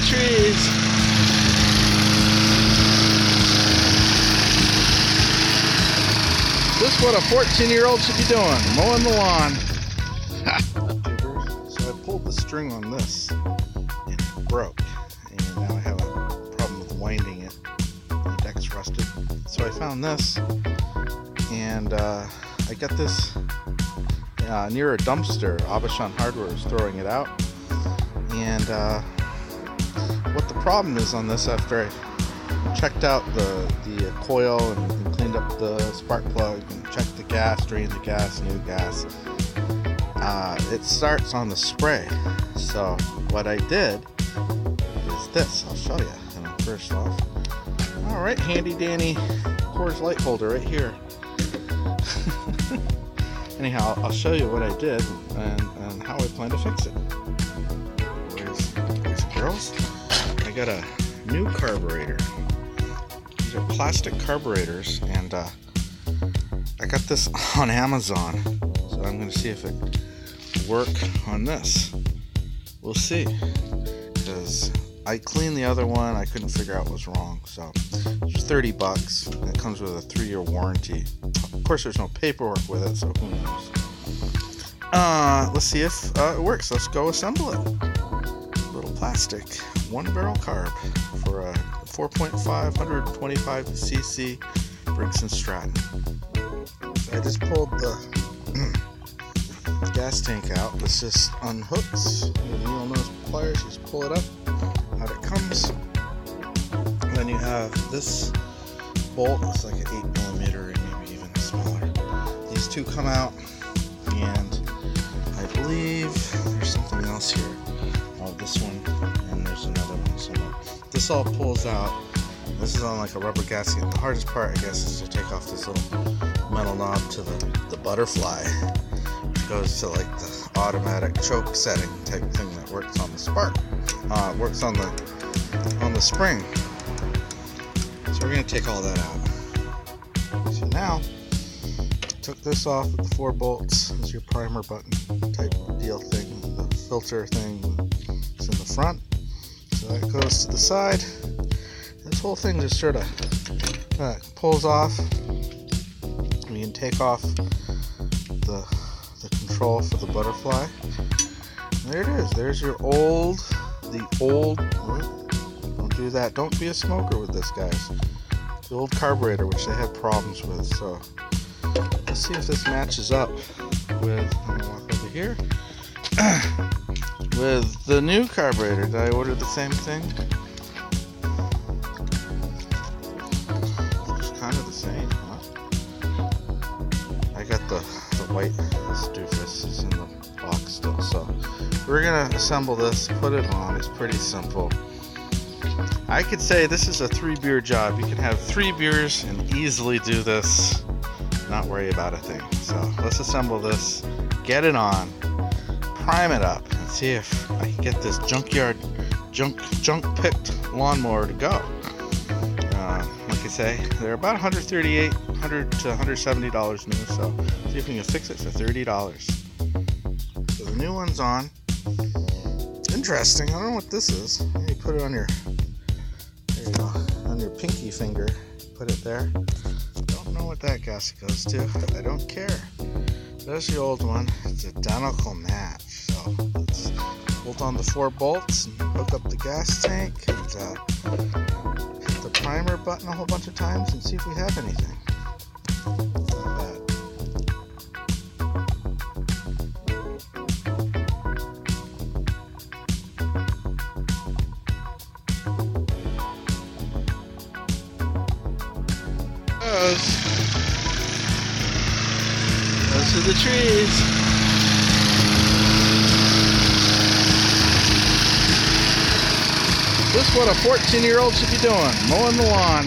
trees. This is what a 14-year-old should be doing, mowing the lawn. So I pulled the string on this and it broke. And now I have a problem with winding it. The deck's rusted. So I found this and I got this near a dumpster. Abishan Hardware is throwing it out. And what the problem is on this, after I checked out the coil and cleaned up the spark plug and checked the gas, drained the gas, new gas, it starts on the spray. So what I did is this. I'll show you. And first off, all right, handy dandy Coors Light holder right here. Anyhow, I'll show you what I did and how I plan to fix it. Boys and girls, I got a new carburetor. These are plastic carburetors, and I got this on Amazon. So I'm going to see if it work on this. We'll see, because I cleaned the other one. I couldn't figure out what was wrong. So it's $30, and it comes with a 3-year warranty. Of course, there's no paperwork with it, so who knows? Let's see if it works. Let's go assemble it. Little plastic 1-barrel carb for a 4.5 125cc Briggs & Stratton. So I just pulled the gas tank out. This just unhooks. Needle nose pliers, just pull it up. Out it comes. And then you have this bolt. It's like an 8mm or maybe even smaller. These two come out, and I believe there's something else here. Oh, this one, and there's another one somewhere. This all pulls out. This is on like a rubber gasket. The hardest part, I guess, is to take off this little metal knob to the butterfly, which goes to like the automatic choke setting type thing that works on the spark. Works on the spring. So we're gonna take all that out. So now, took this off with the 4 bolts. This is your primer button type deal thing. The filter thing is in the front. So that goes to the side. This whole thing just sort of pulls off. We can take off the control for the butterfly. And there it is. There's your old. Don't do that. Don't be a smoker with this, guys. The old carburetor, which they had problems with. So let's see if this matches up with. I'm gonna walk over here. With the new carburetor. Did I order the same thing? It's kind of the same, huh? I got the white doofus is in the box still. So we're gonna assemble this, put it on. It's pretty simple. I could say this is a 3-beer job. You can have 3 beers and easily do this, not worry about a thing. So let's assemble this, get it on, prime it up, and see if I can get this junk picked lawnmower to go. Like I say, they're about $100 to $170 new. So see if we can fix it for $30. So the new one's on. Interesting. I don't know what this is. You put it on your, there you go, on your pinky finger. Put it there. Don't know what that gasket goes to. I don't care. There's the old one. It's identical match. So let's bolt on the 4 bolts and hook up the gas tank and hit the primer button a whole bunch of times and see if we have anything. Not bad. Those are the trees. This is what a 14-year-old should be doing, mowing the lawn.